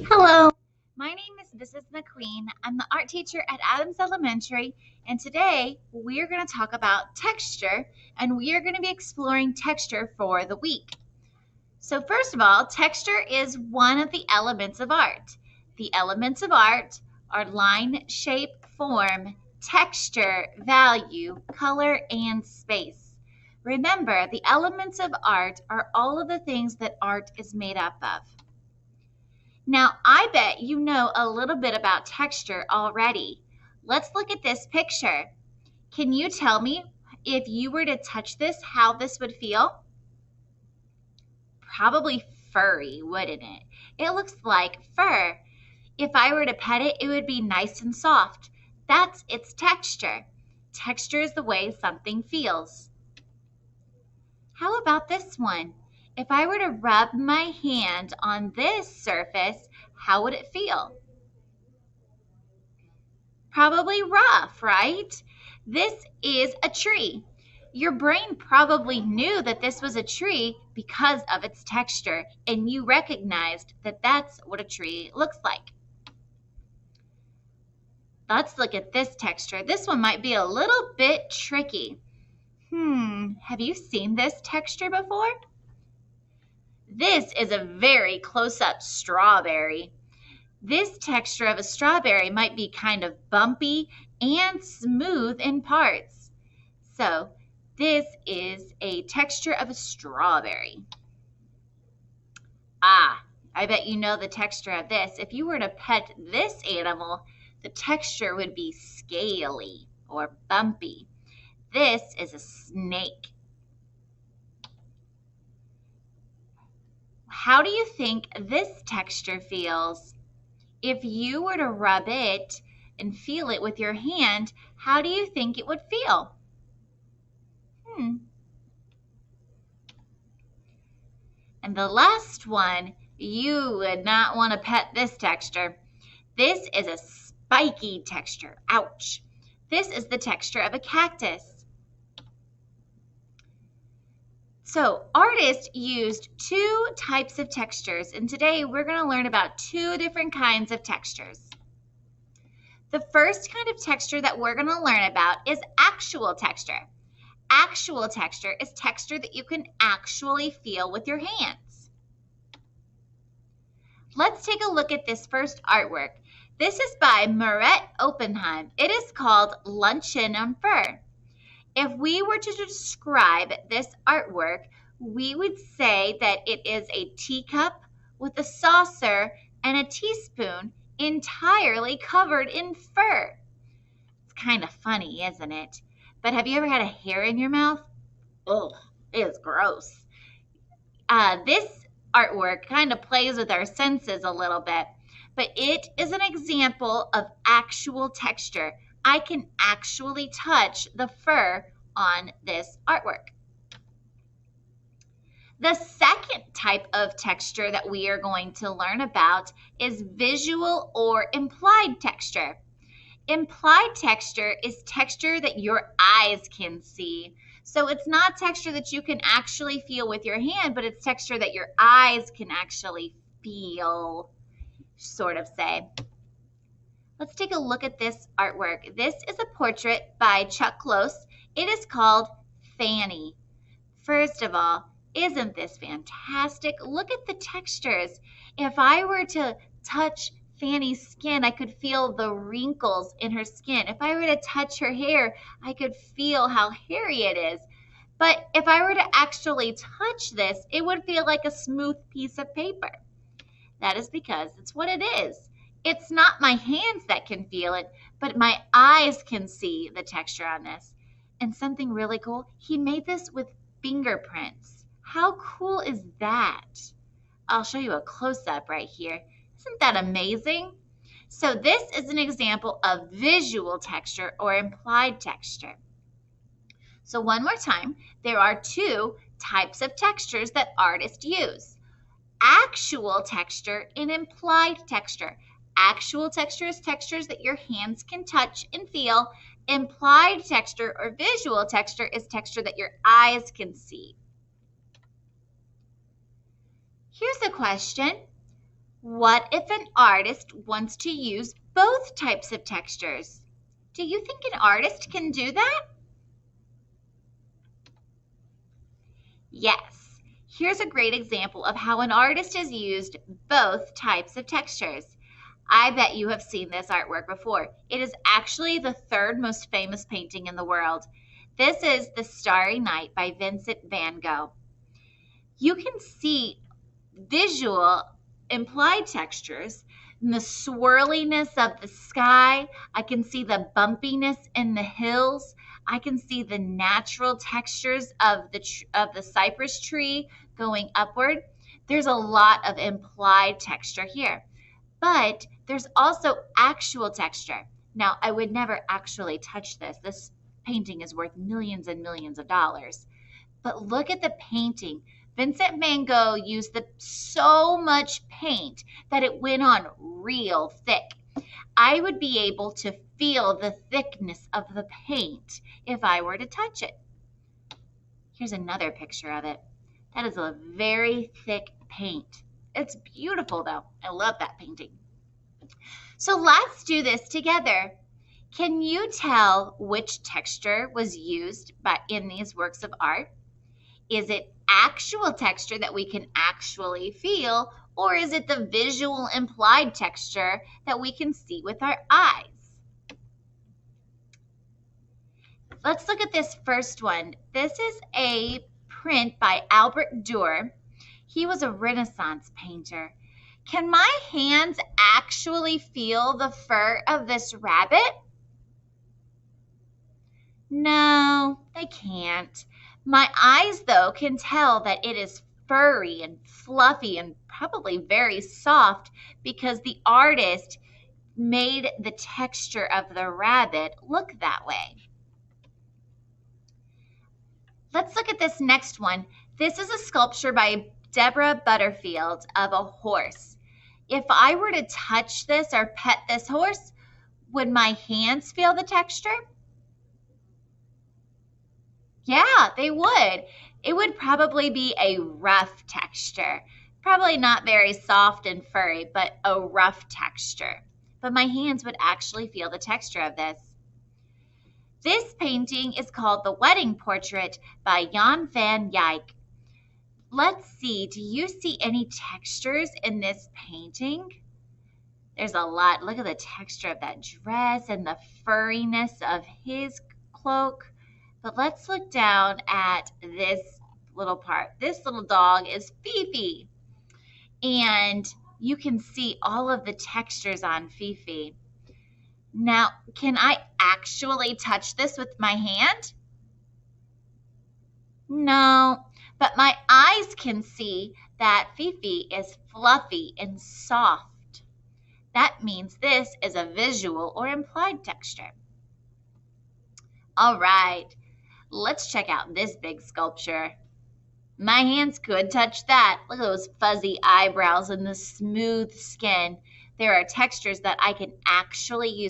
Hello, my name is Mrs. McQueen. I'm the art teacher at Adams Elementary, and today we're going to talk about texture, and we are going to be exploring texture for the week. So first of all, texture is one of the elements of art. The elements of art are line, shape, form, texture, value, color, and space. Remember, the elements of art are all of the things that art is made up of. Now, I bet you know a little bit about texture already. Let's look at this picture. Can you tell me if you were to touch this, how this would feel? Probably furry, wouldn't it? It looks like fur. If I were to pet it, it would be nice and soft. That's its texture. Texture is the way something feels. How about this one? If I were to rub my hand on this surface, how would it feel? Probably rough, right? This is a tree. Your brain probably knew that this was a tree because of its texture, and you recognized that that's what a tree looks like. Let's look at this texture. This one might be a little bit tricky. Have you seen this texture before? This is a very close-up strawberry. This texture of a strawberry might be kind of bumpy and smooth in parts. So this is a texture of a strawberry. I bet you know the texture of this. If you were to pet this animal, the texture would be scaly or bumpy. This is a snake. How do you think this texture feels? If you were to rub it and feel it with your hand, how do you think it would feel? And the last one, you would not want to pet this texture. This is a spiky texture. Ouch. This is the texture of a cactus. So artists used two types of textures, and today we're going to learn about two different kinds of textures. The first kind of texture that we're going to learn about is actual texture. Actual texture is texture that you can actually feel with your hands. Let's take a look at this first artwork. This is by Meret Oppenheim. It is called Luncheon on Fur. If we were to describe this artwork, we would say that it is a teacup with a saucer and a teaspoon entirely covered in fur. It's kind of funny, isn't it? But have you ever had a hair in your mouth? Ugh, it is gross. This artwork kind of plays with our senses a little bit, but it is an example of actual texture. I can actually touch the fur on this artwork. The second type of texture that we are going to learn about is visual or implied texture. Implied texture is texture that your eyes can see. So it's not texture that you can actually feel with your hand, but it's texture that your eyes can actually feel, sort of say. Let's take a look at this artwork. This is a portrait by Chuck Close. It is called Fanny. First of all, isn't this fantastic? Look at the textures. If I were to touch Fanny's skin, I could feel the wrinkles in her skin. If I were to touch her hair, I could feel how hairy it is. But if I were to actually touch this, it would feel like a smooth piece of paper. That is because it's what it is. It's not my hands that can feel it, but my eyes can see the texture on this. And something really cool, he made this with fingerprints. How cool is that? I'll show you a close-up right here. Isn't that amazing? So this is an example of visual texture or implied texture. So one more time, there are two types of textures that artists use. Actual texture and implied texture. Actual texture is textures that your hands can touch and feel. Implied texture or visual texture is texture that your eyes can see. Here's a question. What if an artist wants to use both types of textures? Do you think an artist can do that? Yes. Here's a great example of how an artist has used both types of textures. I bet you have seen this artwork before. It is actually the third most famous painting in the world. This is The Starry Night by Vincent van Gogh. You can see visual implied textures in the swirliness of the sky. I can see the bumpiness in the hills. I can see the natural textures of the cypress tree going upward. There's a lot of implied texture here, but there's also actual texture. Now, I would never actually touch this. This painting is worth millions and millions of dollars. But look at the painting. Vincent van Gogh used so much paint that it went on real thick. I would be able to feel the thickness of the paint if I were to touch it. Here's another picture of it. That is a very thick paint. It's beautiful though. I love that painting. So let's do this together. Can you tell which texture was used in these works of art? Is it actual texture that we can actually feel, or is it the visual implied texture that we can see with our eyes? Let's look at this first one. This is a print by Albert Dürer. He was a Renaissance painter. Can my hands actually feel the fur of this rabbit? No, they can't. My eyes, though, can tell that it is furry and fluffy and probably very soft because the artist made the texture of the rabbit look that way. Let's look at this next one. This is a sculpture by Deborah Butterfield of a horse. If I were to touch this or pet this horse, would my hands feel the texture? Yeah, they would. It would probably be a rough texture. Probably not very soft and furry, but a rough texture. But my hands would actually feel the texture of this. This painting is called The Wedding Portrait by Jan van Eyck. Let's see, do you see any textures in this painting? There's a lot. Look at the texture of that dress and the furriness of his cloak. But let's look down at this little part. This little dog is Fifi. And you can see all of the textures on Fifi. Now, can I actually touch this with my hand? No, but my eyes can see that Fifi is fluffy and soft. That means this is a visual or implied texture. All right, let's check out this big sculpture. My hands could touch that. Look at those fuzzy eyebrows and the smooth skin. There are textures that I can actually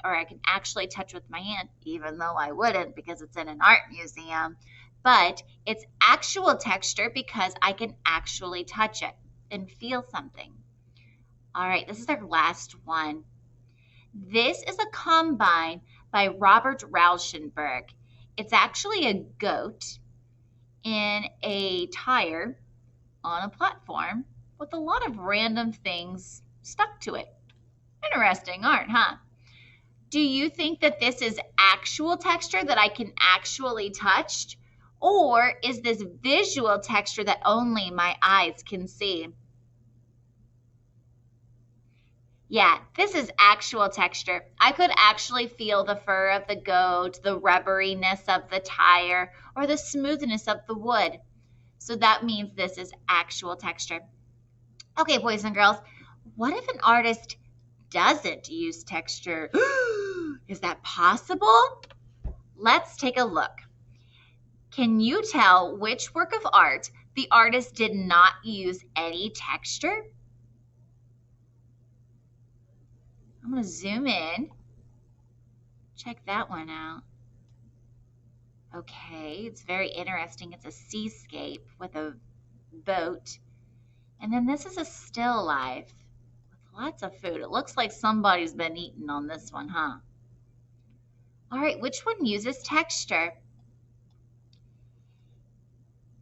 I can actually touch with my hand, even though I wouldn't because it's in an art museum. But it's actual texture because I can actually touch it and feel something. All right, this is our last one. This is a combine by Robert Rauschenberg. It's actually a goat in a tire on a platform with a lot of random things stuck to it. Interesting art, huh? Do you think that this is actual texture that I can actually touch? Or is this visual texture that only my eyes can see? Yeah, this is actual texture. I could actually feel the fur of the goat, the rubberiness of the tire, or the smoothness of the wood. So that means this is actual texture. Okay, boys and girls, what if an artist doesn't use texture? Is that possible? Let's take a look. Can you tell which work of art the artist did not use any texture? I'm going to zoom in. Check that one out. Okay, it's very interesting. It's a seascape with a boat. And then this is a still life with lots of food. It looks like somebody's been eating on this one, huh? All right, which one uses texture?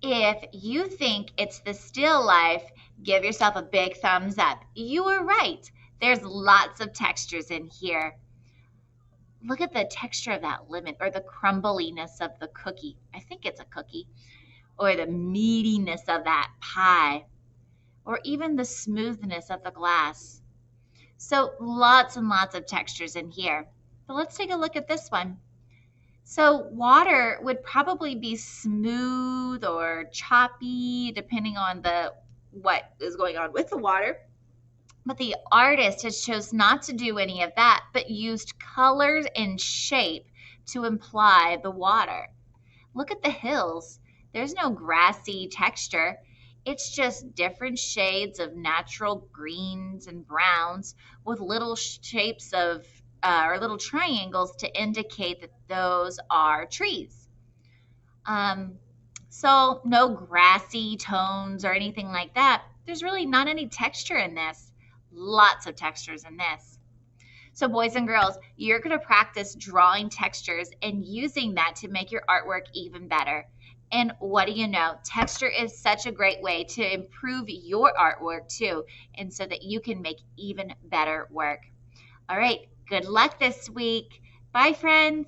If you think it's the still life, give yourself a big thumbs up. You were right. There's lots of textures in here. Look at the texture of that lemon or the crumbliness of the cookie. I think it's a cookie. Or the meatiness of that pie. Or even the smoothness of the glass. So lots and lots of textures in here. But let's take a look at this one. So water would probably be smooth or choppy depending on what is going on with the water. But the artist has chose not to do any of that, but used colors and shape to imply the water. Look at the hills. There's no grassy texture. It's just different shades of natural greens and browns with little shapes of or little triangles to indicate that those are trees. So no grassy tones or anything like that. There's really not any texture in this. Lots of textures in this. So boys and girls, you're going to practice drawing textures and using that to make your artwork even better. And what do you know? Texture is such a great way to improve your artwork too, and so that you can make even better work. All right, good luck this week. Bye, friends.